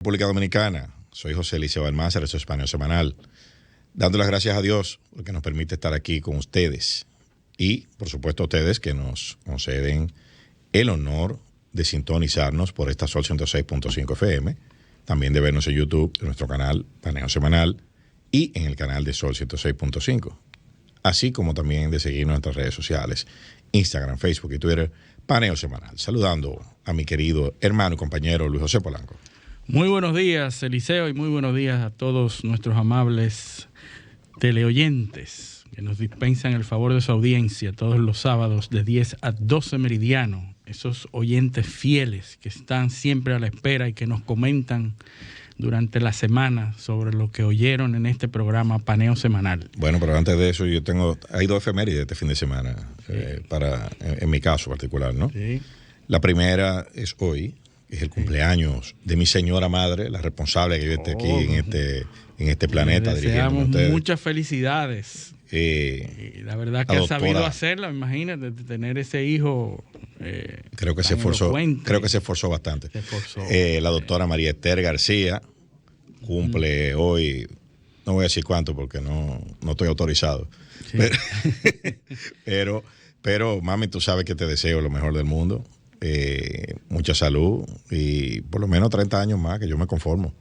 República Dominicana. Soy José Eliseo Almanzar, esto es Paneo Semanal, dando las gracias a Dios porque nos permite estar aquí con ustedes y, por supuesto, a ustedes que nos conceden el honor de sintonizarnos por esta Sol 106.5 FM, también de vernos en YouTube, en nuestro canal Paneo Semanal y en el canal de Sol 106.5, así como también de seguirnos en nuestras redes sociales, Instagram, Facebook y Twitter, Paneo Semanal. Saludando a mi querido hermano y compañero Luis José Polanco. Muy buenos días, Eliseo, y muy buenos días a todos nuestros amables teleoyentes que nos dispensan el favor de su audiencia todos los sábados de 10 a 12 meridiano. Esos oyentes fieles que están siempre a la espera y que nos comentan durante la semana sobre lo que oyeron en este programa Paneo Semanal. Bueno, pero antes de eso hay dos efemérides este fin de semana, sí. En mi caso particular, ¿no? Sí. La primera es hoy. Es el cumpleaños de mi señora madre, la responsable que yo esté aquí en este planeta. Le deseamos muchas felicidades. Y la verdad que ha sabido hacerla, imagínate, tener ese hijo. Creo que se esforzó bastante. La doctora María Esther García cumple hoy, no voy a decir cuánto porque no estoy autorizado. Sí. Pero mami, tú sabes que te deseo lo mejor del mundo. Mucha salud y por lo menos 30 años más, que yo me conformo.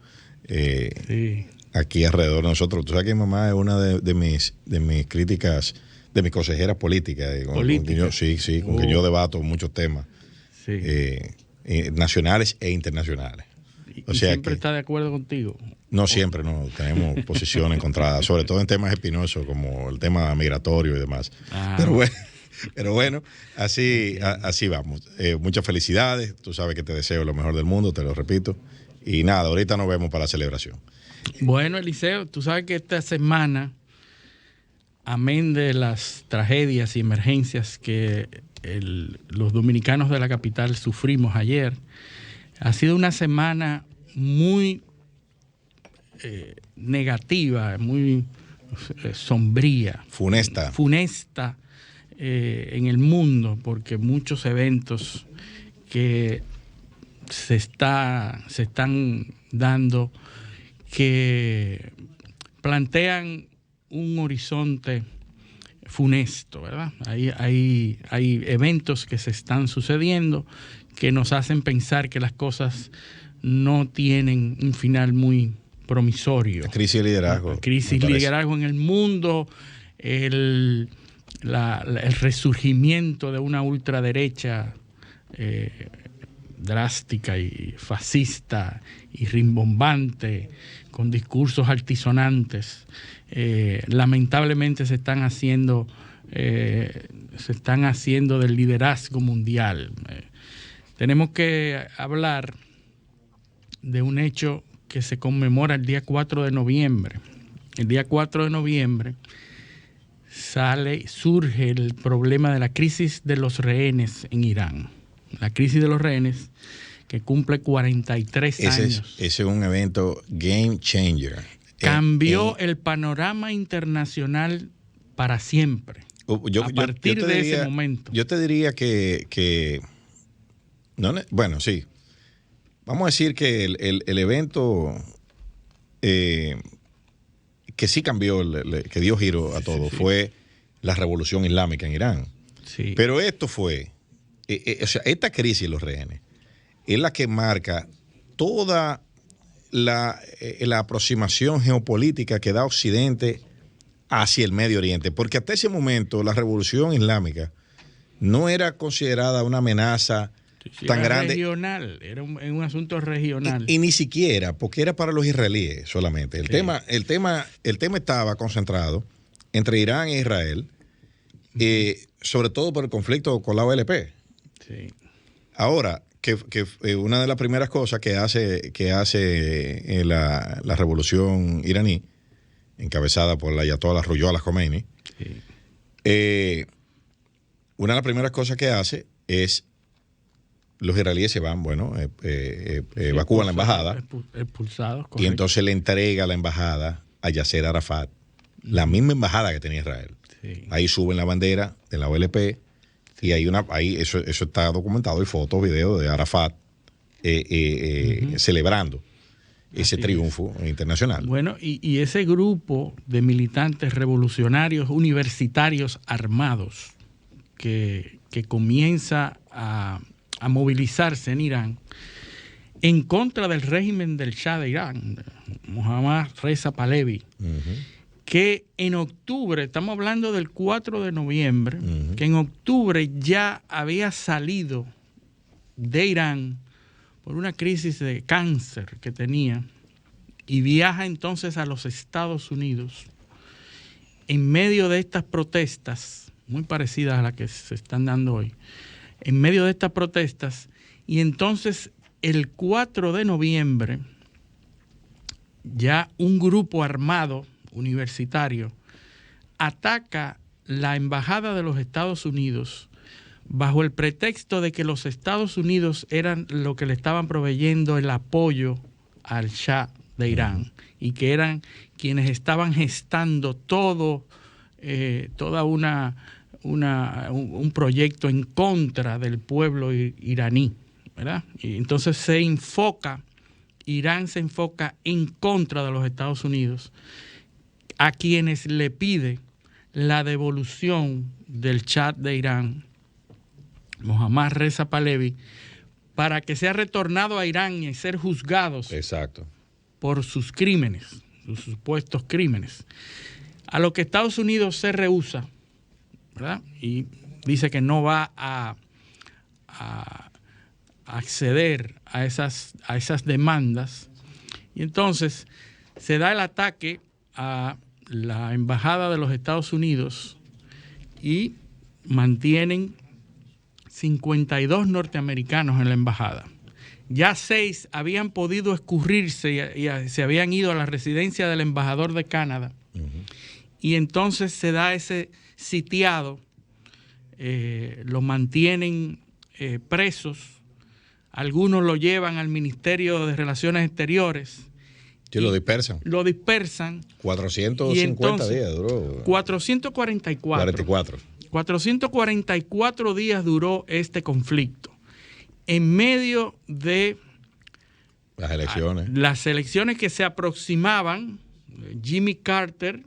Sí. Aquí alrededor de nosotros. Tú sabes que mi mamá es una de mis críticas, de mis consejeras políticas. Con que yo debato muchos temas, sí. Nacionales e internacionales. ¿Y siempre está de acuerdo contigo? No siempre, no. Tenemos posiciones encontradas, sobre todo en temas espinosos como el tema migratorio y demás. Pero bueno, así vamos. Muchas felicidades. Tú sabes que te deseo lo mejor del mundo, te lo repito. Y nada, ahorita nos vemos para la celebración. Bueno, Eliseo, tú sabes que esta semana, amén de las tragedias y emergencias que los dominicanos de la capital sufrimos ayer, ha sido una semana muy negativa, muy sombría. Funesta. En el mundo, porque muchos eventos que se están dando que plantean un horizonte funesto, ¿verdad? Hay eventos que se están sucediendo que nos hacen pensar que las cosas no tienen un final muy promisorio. La crisis de liderazgo. La crisis de liderazgo en el mundo, el resurgimiento de una ultraderecha drástica y fascista y rimbombante, con discursos altisonantes, lamentablemente se están haciendo del liderazgo mundial. Tenemos que hablar de un hecho que se conmemora el día 4 de noviembre. El día 4 de noviembre surge el problema de la crisis de los rehenes en Irán. La crisis de los rehenes que cumple 43 años. Ese es un evento game changer. Cambió el panorama internacional para siempre. A partir de ese momento. Yo te diría que bueno, sí. Vamos a decir que el evento que sí cambió, que dio giro a todo, fue la revolución islámica en Irán. Sí. Pero esto fue, esta crisis de los rehenes es la que marca toda la aproximación geopolítica que da Occidente hacia el Medio Oriente, porque hasta ese momento la revolución islámica no era considerada una amenaza tan grande. Regional, era un asunto regional. Y ni siquiera, porque era para los israelíes solamente. El tema estaba concentrado entre Irán e Israel, sobre todo por el conflicto con la OLP. Sí. Ahora, que una de las primeras cosas que hace la revolución iraní, encabezada por la Ayatollah Ruhollah Khomeini, sí. Una de las primeras cosas que hace es los israelíes se van, evacúan la embajada. Expulsados. Y entonces le entrega la embajada a Yasser Arafat, la misma embajada que tenía Israel. Sí. Ahí suben la bandera de la OLP y eso está documentado, hay fotos, videos de Arafat celebrando. ese triunfo internacional. Bueno, y ese grupo de militantes revolucionarios universitarios armados que comienza a movilizarse en Irán en contra del régimen del Shah de Irán, Mohammad Reza Pahlavi, que en octubre, estamos hablando del 4 de noviembre, que en octubre ya había salido de Irán por una crisis de cáncer que tenía, y viaja entonces a los Estados Unidos en medio de estas protestas, muy parecidas a las que se están dando hoy, en medio de estas protestas, y entonces el 4 de noviembre ya un grupo armado universitario ataca la embajada de los Estados Unidos bajo el pretexto de que los Estados Unidos eran lo que le estaban proveyendo el apoyo al Shah de Irán y que eran quienes estaban gestando toda un proyecto en contra del pueblo iraní, ¿verdad? Y entonces Irán se enfoca en contra de los Estados Unidos, a quienes le pide la devolución del Shah de Irán, Mohammad Reza Pahlavi, para que sea retornado a Irán y ser juzgados por sus crímenes, sus supuestos crímenes. A lo que Estados Unidos se rehúsa, ¿verdad? Y dice que no va a acceder a esas demandas. Y entonces se da el ataque a la embajada de los Estados Unidos y mantienen 52 norteamericanos en la embajada. Ya 6 habían podido escurrirse y se habían ido a la residencia del embajador de Canadá. Y entonces se da ese sitiado, lo mantienen presos, algunos lo llevan al Ministerio de Relaciones Exteriores. Sí, lo dispersan. 450 días duró. 444 días duró este conflicto. En medio de las elecciones que se aproximaban, Jimmy Carter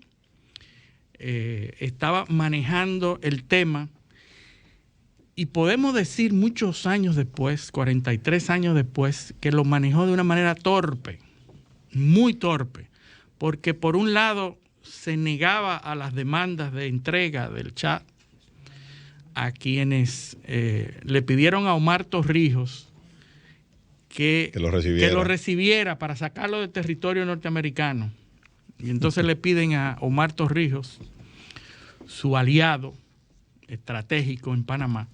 estaba manejando el tema, y podemos decir muchos años después, 43 años después, que lo manejó de una manera torpe, muy torpe, porque por un lado se negaba a las demandas de entrega del Shah, a quienes le pidieron a Omar Torrijos que lo recibiera para sacarlo del territorio norteamericano. Y entonces le piden a Omar Torrijos, su aliado estratégico en Panamá,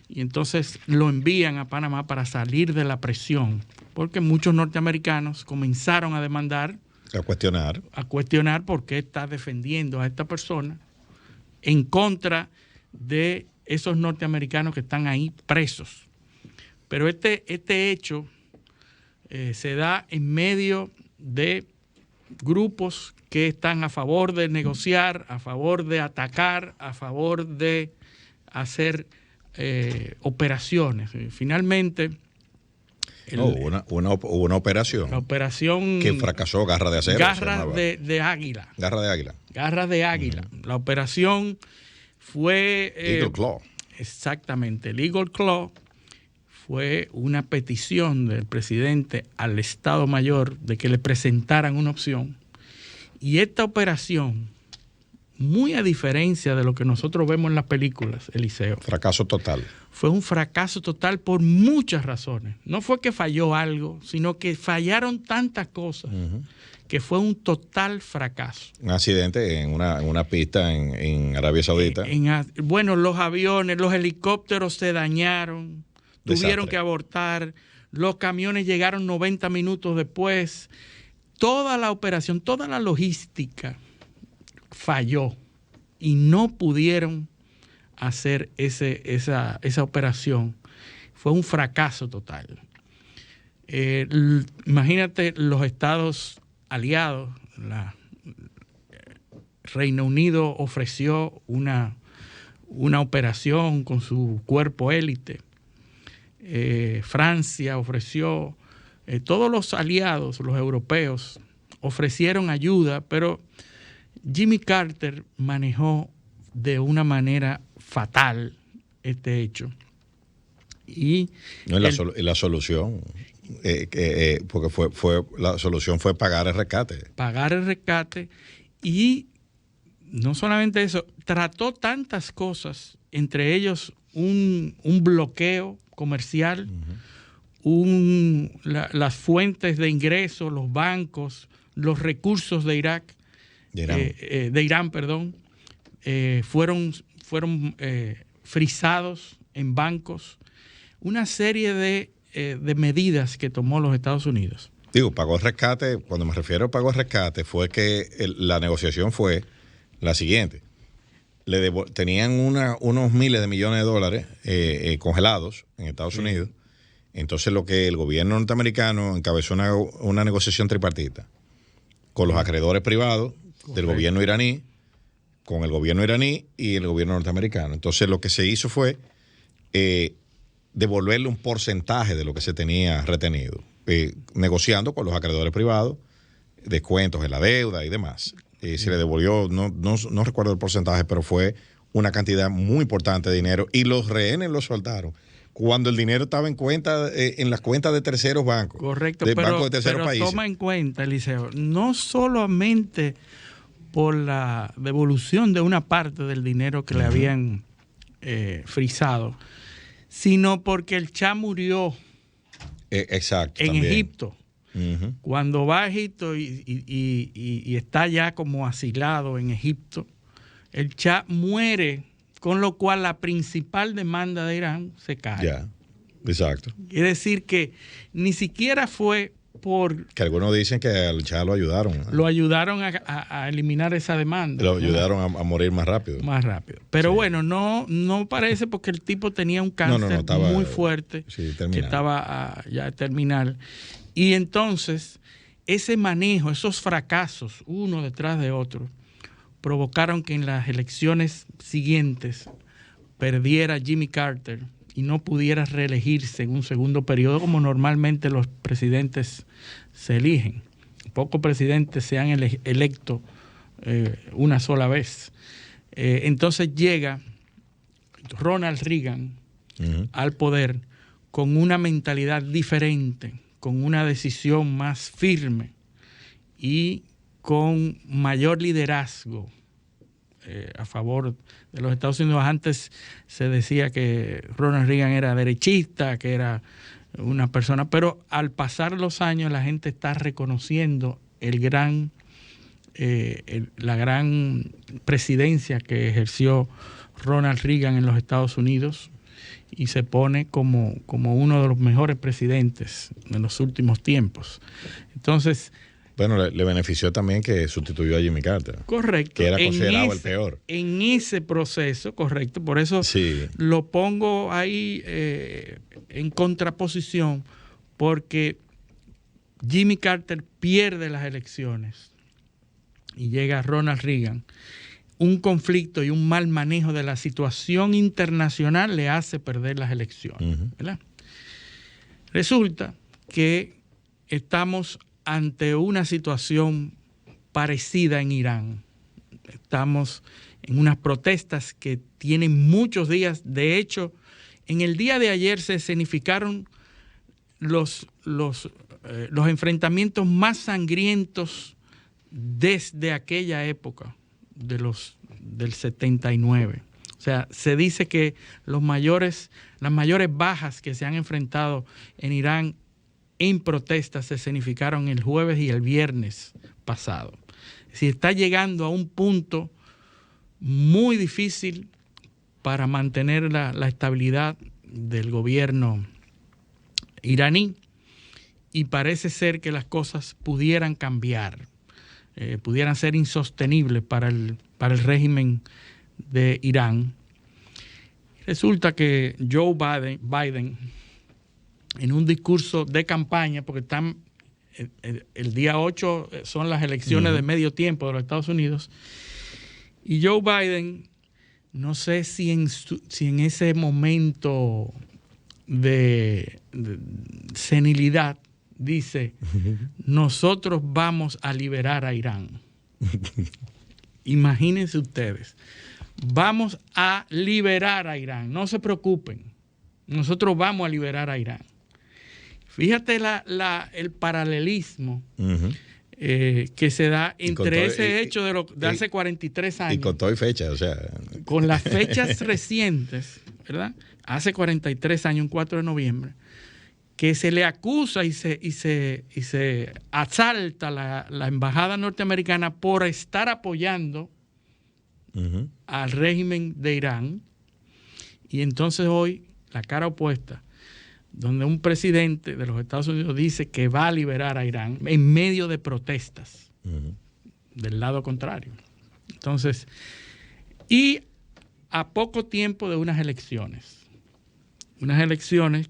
y entonces lo envían a Panamá para salir de la presión, porque muchos norteamericanos comenzaron a demandar, a cuestionar por qué está defendiendo a esta persona en contra de esos norteamericanos que están ahí presos. Pero este hecho se da en medio de grupos que están a favor de negociar, a favor de atacar, a favor de hacer operaciones. Finalmente hubo una operación. La operación que fracasó, Garra de Acero. Garra de Águila. La operación fue Eagle Claw. Exactamente. El Eagle Claw fue una petición del presidente al Estado Mayor de que le presentaran una opción. Y esta operación, muy a diferencia de lo que nosotros vemos en las películas, Eliseo. Fracaso total. Fue un fracaso total por muchas razones. No fue que falló algo, sino que fallaron tantas cosas que fue un total fracaso. Un accidente en una pista en Arabia Saudita. Bueno, los aviones, los helicópteros se dañaron, tuvieron que abortar, los camiones llegaron 90 minutos después. Toda la operación, toda la logística falló y no pudieron hacer esa operación. Fue un fracaso total. Imagínate los estados aliados. Reino Unido ofreció una operación con su cuerpo élite. Francia ofreció, todos los aliados, los europeos, ofrecieron ayuda, pero Jimmy Carter manejó de una manera fatal este hecho. Y la solución, porque la solución fue pagar el rescate. Pagar el rescate, y no solamente eso, trató tantas cosas, entre ellos un bloqueo comercial, las fuentes de ingresos, los bancos, los recursos de Irán, fueron frisados en bancos. Una serie de medidas que tomó los Estados Unidos. Pagó el rescate. Cuando me refiero a pagó el rescate, fue que la negociación fue la siguiente. Tenían unos miles de millones de dólares congelados en Estados Unidos. Entonces, lo que el gobierno norteamericano encabezó una negociación tripartita con los acreedores privados del gobierno iraní, con el gobierno iraní y el gobierno norteamericano. Entonces, lo que se hizo fue devolverle un porcentaje de lo que se tenía retenido, negociando con los acreedores privados, descuentos en la deuda y demás. Se le devolvió, no recuerdo el porcentaje, pero fue una cantidad muy importante de dinero, y los rehenes los soltaron cuando el dinero estaba en las cuentas de terceros bancos. Correcto, bancos de terceros países. Toma en cuenta, Eliseo, no solamente por la devolución de una parte del dinero que le habían frisado, sino porque el Shah murió exacto, en también. Egipto. Cuando va a Egipto y está ya como asilado en Egipto, el Shah muere, con lo cual la principal demanda de Irán se cae. Ya, exacto. Es decir, que ni siquiera fue por... Que algunos dicen que al Shah lo ayudaron. Lo ayudaron a eliminar esa demanda. Lo ayudaron a morir más rápido. Más rápido. Pero bueno, no parece, porque el tipo tenía un cáncer estaba, muy fuerte, que estaba ya terminal. Y entonces, ese manejo, esos fracasos, uno detrás de otro, provocaron que en las elecciones siguientes perdiera Jimmy Carter y no pudiera reelegirse en un segundo periodo, como normalmente los presidentes se eligen. Pocos presidentes se han electo una sola vez. Entonces llega Ronald Reagan al poder con una mentalidad diferente, con una decisión más firme y con mayor liderazgo a favor de los Estados Unidos. Antes se decía que Ronald Reagan era derechista, que era una persona, pero al pasar los años la gente está reconociendo la gran presidencia que ejerció Ronald Reagan en los Estados Unidos, y se pone como uno de los mejores presidentes en los últimos tiempos. Entonces, bueno, le benefició también que sustituyó a Jimmy Carter. Correcto. Que era considerado el peor. En ese proceso, correcto. Por eso lo pongo ahí en contraposición, porque Jimmy Carter pierde las elecciones y llega Ronald Reagan. Un conflicto y un mal manejo de la situación internacional le hace perder las elecciones. ¿Verdad? Resulta que estamos ante una situación parecida en Irán. Estamos en unas protestas que tienen muchos días. De hecho, en el día de ayer se escenificaron los enfrentamientos más sangrientos desde aquella época, del 79. O sea, se dice que las mayores bajas que se han enfrentado en Irán en protestas se escenificaron el jueves y el viernes pasado. Es decir, está llegando a un punto muy difícil para mantener la estabilidad del gobierno iraní, y parece ser que las cosas pudieran cambiar, pudieran ser insostenibles para el régimen de Irán. Resulta que Joe Biden, en un discurso de campaña, porque están el día 8 son las elecciones de medio tiempo de los Estados Unidos, y Joe Biden, no sé si en ese momento de senilidad, dice, nosotros vamos a liberar a Irán. Imagínense ustedes, vamos a liberar a Irán, no se preocupen, nosotros vamos a liberar a Irán. Fíjate el paralelismo que se da entre ese hecho de hace 43 años. Y con todo y fecha, o sea. Con las fechas recientes, ¿verdad? Hace 43 años, un 4 de noviembre, que se le acusa y se asalta la embajada norteamericana por estar apoyando al régimen de Irán. Y entonces hoy, la cara opuesta, donde un presidente de los Estados Unidos dice que va a liberar a Irán en medio de protestas del lado contrario. Entonces, y a poco tiempo de unas elecciones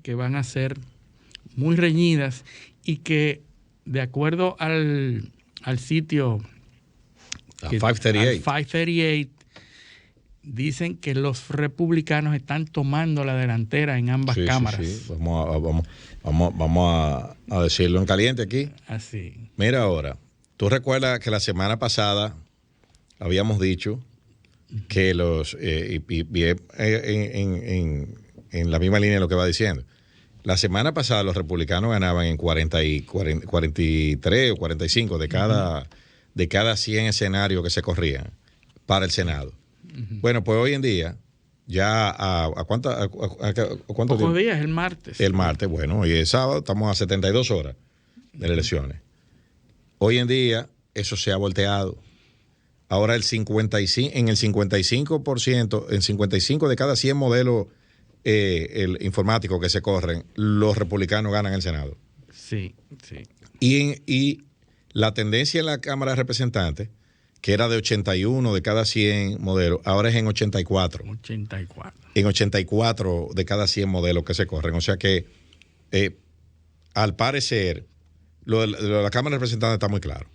que van a ser muy reñidas y que, de acuerdo al sitio 538, dicen que los republicanos están tomando la delantera en ambas cámaras. Sí. Vamos a decirlo en caliente aquí. Así. Mira ahora, tú recuerdas que la semana pasada habíamos dicho que en la misma línea de lo que va diciendo, la semana pasada los republicanos ganaban en 43 o 45 de cada 100 escenarios que se corrían para el Senado. Bueno, pues hoy en día, ya ¿a cuánto pocos días, el martes. El martes, bueno, hoy es sábado, estamos a 72 horas de las elecciones. Hoy en día, eso se ha volteado. Ahora en el 55%, en 55 de cada 100 modelos informáticos que se corren, los republicanos ganan el Senado. Sí. Y la tendencia en la Cámara de Representantes, que era de 81 de cada 100 modelos, ahora es en 84. En 84 de cada 100 modelos que se corren. O sea que, al parecer, lo de la Cámara de Representantes está muy claro.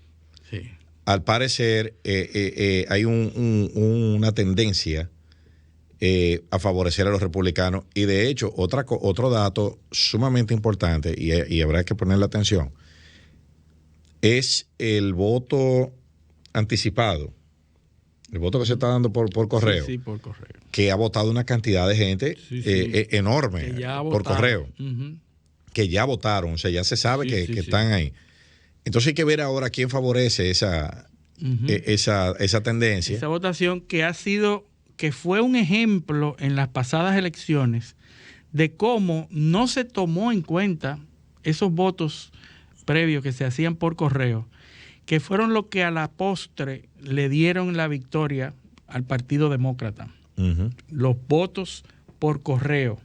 Sí. Al parecer, hay una tendencia a favorecer a los republicanos. Y de hecho, otro dato sumamente importante, y habrá que ponerle atención, es el voto anticipado, el voto que se está dando por correo, sí, por correo, que ha votado una cantidad de gente enorme por correo, que ya votaron, o sea, ya se sabe que están ahí. Entonces hay que ver ahora quién favorece esa tendencia. Esa votación que fue un ejemplo en las pasadas elecciones de cómo no se tomó en cuenta esos votos previos que se hacían por correo, que fueron los que a la postre le dieron la victoria al Partido Demócrata. Los votos por correo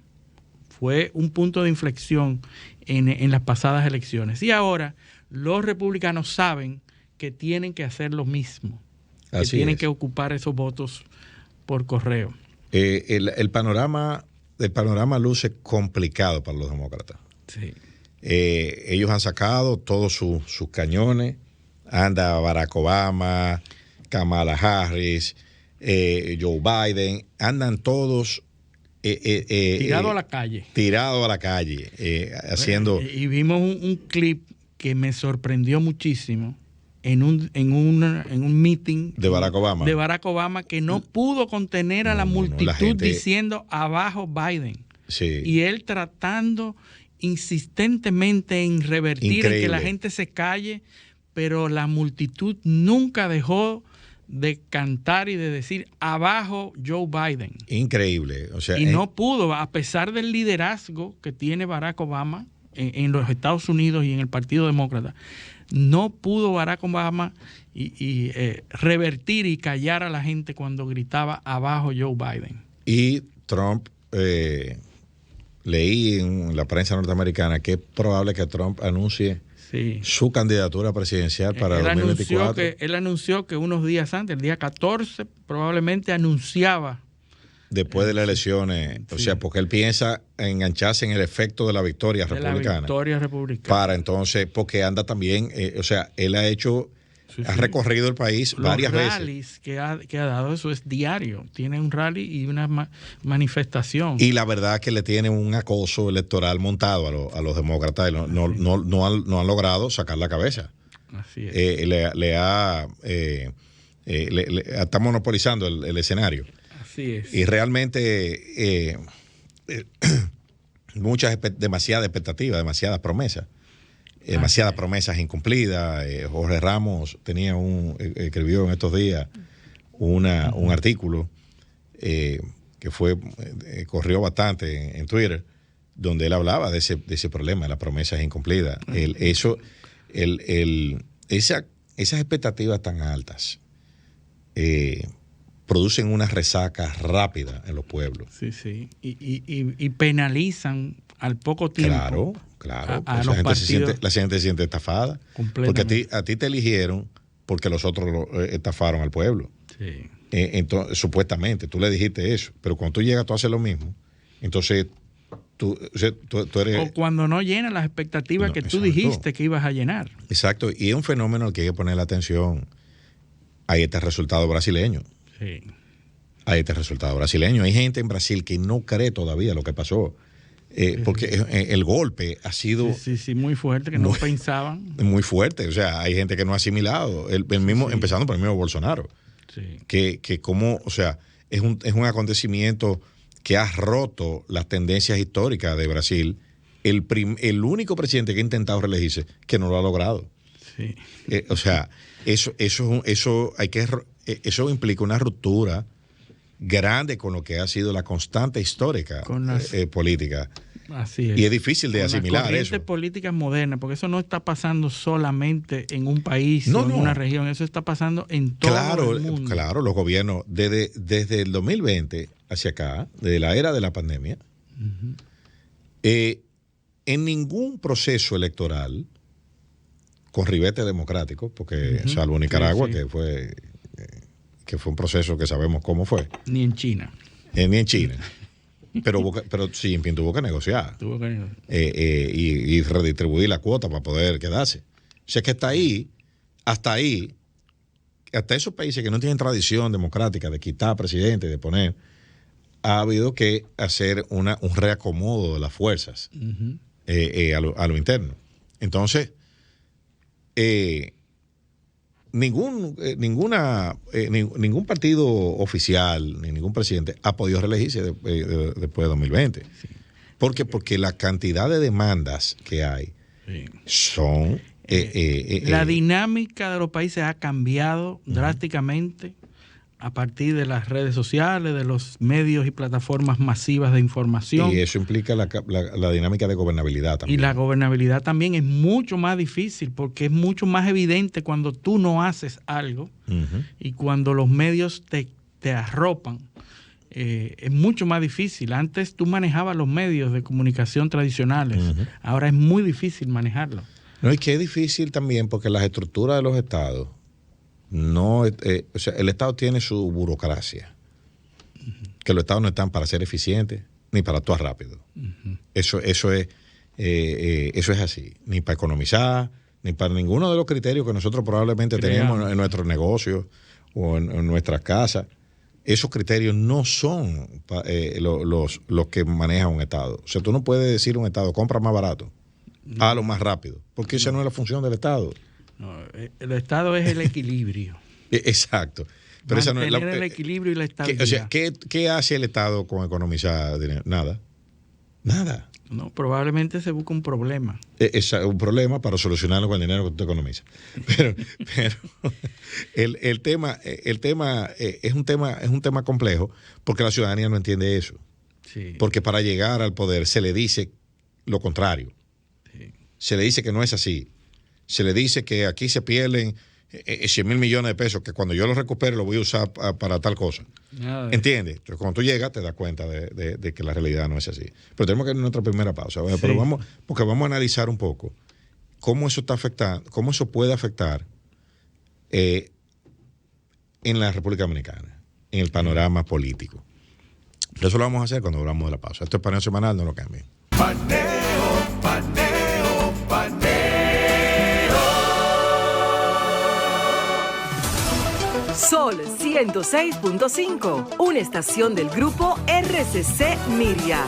fue un punto de inflexión en las pasadas elecciones. Y ahora los republicanos saben que tienen que hacer lo mismo, que tienen que ocupar esos votos por correo. El panorama luce complicado para los demócratas. Sí. Ellos han sacado todos sus cañones. Anda Barack Obama, Kamala Harris, Joe Biden, andan todos tirado a la calle. Haciendo. Y vimos un clip que me sorprendió muchísimo en un meeting de Barack Obama, que no pudo contener a la multitud, la gente, diciendo abajo Biden. Sí. Y él tratando insistentemente en revertir, en que la gente se calle, pero la multitud nunca dejó de cantar y de decir abajo Joe Biden. Increíble. O sea, y no pudo, a pesar del liderazgo que tiene Barack Obama en los Estados Unidos y en el Partido Demócrata, no pudo Barack Obama revertir y callar a la gente cuando gritaba abajo Joe Biden. Y Trump, leí en la prensa norteamericana que es probable que Trump anuncie su candidatura presidencial para 2024. Él anunció que unos días antes, el día 14, probablemente anunciaba. Después de las elecciones, o sea, porque él piensa engancharse en el efecto de la victoria republicana. La victoria republicana. Para entonces, porque anda también, o sea, él ha hecho ha recorrido el país varias veces. Los rallies que ha dado, eso es diario. Tiene un rally y una manifestación. Y la verdad que le tiene un acoso electoral montado a los demócratas. No han logrado sacar la cabeza. Así es. Está monopolizando el escenario. Así es. Y realmente demasiada expectativa, demasiadas promesas. Demasiadas promesas incumplidas. Jorge Ramos escribió en estos días un artículo que corrió bastante en Twitter, donde él hablaba de ese problema, de las promesas incumplidas. Esas expectativas tan altas producen una resaca rápida en los pueblos. Sí. Y penalizan al poco tiempo. Claro. A los partidos. La gente se siente estafada. Porque a ti te eligieron porque los otros estafaron al pueblo. Sí. Entonces, supuestamente, tú le dijiste eso. Pero cuando tú llegas, tú haces lo mismo. Entonces, tú eres... O cuando no llenas las expectativas que tú dijiste que ibas a llenar. Exacto. Y es un fenómeno al que hay que poner la atención. Ahí está el resultado brasileño. Sí. Ahí está el resultado brasileño. Hay gente en Brasil que no cree todavía lo que pasó. Porque el golpe ha sido... Sí, muy fuerte, que no pensaban. Muy fuerte. O sea, hay gente que no ha asimilado. El mismo, empezando por el mismo Bolsonaro. Sí. Que como, o sea, es un acontecimiento que ha roto las tendencias históricas de Brasil. El único presidente que ha intentado reelegirse, que no lo ha logrado. Sí. O sea, eso implica una ruptura grande con lo que ha sido la constante histórica política. Así es. Y es difícil de asimilar las corrientes eso. políticas modernas, porque eso no está pasando solamente en un país o en una región, eso está pasando en todo el mundo. Claro, los gobiernos, desde el 2020 hacia acá, desde la era de la pandemia, en ningún proceso electoral con ribete democrático, porque salvo Nicaragua, que fue un proceso que sabemos cómo fue. Ni en China. Ni en China. Pero Xi Jinping tuvo que negociar. Y redistribuir la cuota para poder quedarse. O sea que hasta esos países que no tienen tradición democrática de quitar presidente, de poner, ha habido que hacer un reacomodo de las fuerzas a lo interno. Entonces, ningún partido oficial ni ningún presidente ha podido reelegirse después de 2020. Sí. Porque la cantidad de demandas que hay son... la dinámica de los países ha cambiado drásticamente a partir de las redes sociales, de los medios y plataformas masivas de información. Y eso implica la dinámica de gobernabilidad también. Y la gobernabilidad también es mucho más difícil porque es mucho más evidente cuando tú no haces algo y cuando los medios te arropan. Es mucho más difícil. Antes tú manejabas los medios de comunicación tradicionales. Ahora es muy difícil manejarlo. No, y que es difícil también porque las estructuras de los estados o sea, el Estado tiene su burocracia. Que los Estados no están para ser eficientes ni para actuar rápido. Eso es así. Ni para economizar, ni para ninguno de los criterios que nosotros probablemente tenemos en nuestros negocios o en nuestras casas. Esos criterios no son los que maneja un Estado. O sea, tú no puedes decir a un Estado, compra más barato, hazlo más rápido, porque esa no es la función del Estado. No, el Estado es el equilibrio. Exacto. Pero mantener esa no es el equilibrio y la estabilidad. O sea, ¿qué hace el Estado con economizar dinero? Nada. No, probablemente se busca un problema. Es un problema para solucionarlo con el dinero que tú economizas. Pero el tema es un tema complejo porque la ciudadanía no entiende eso. Sí. Porque para llegar al poder se le dice lo contrario. Sí. Se le dice que no es así. Se le dice que aquí se pierden 100 mil millones de pesos, que cuando yo los recupere lo voy a usar para tal cosa. ¿Entiendes? Entonces, cuando tú llegas te das cuenta de que la realidad no es así. Pero tenemos que ir a nuestra primera pausa. Sí. Pero porque vamos a analizar un poco cómo eso está afectando, cómo eso puede afectar en la República Dominicana, en el panorama político. Eso lo vamos a hacer cuando hablamos de la pausa. Esto es Paneo Semanal, no lo cambien. Paneo. Sol 106.5, una estación del grupo RCC Miria.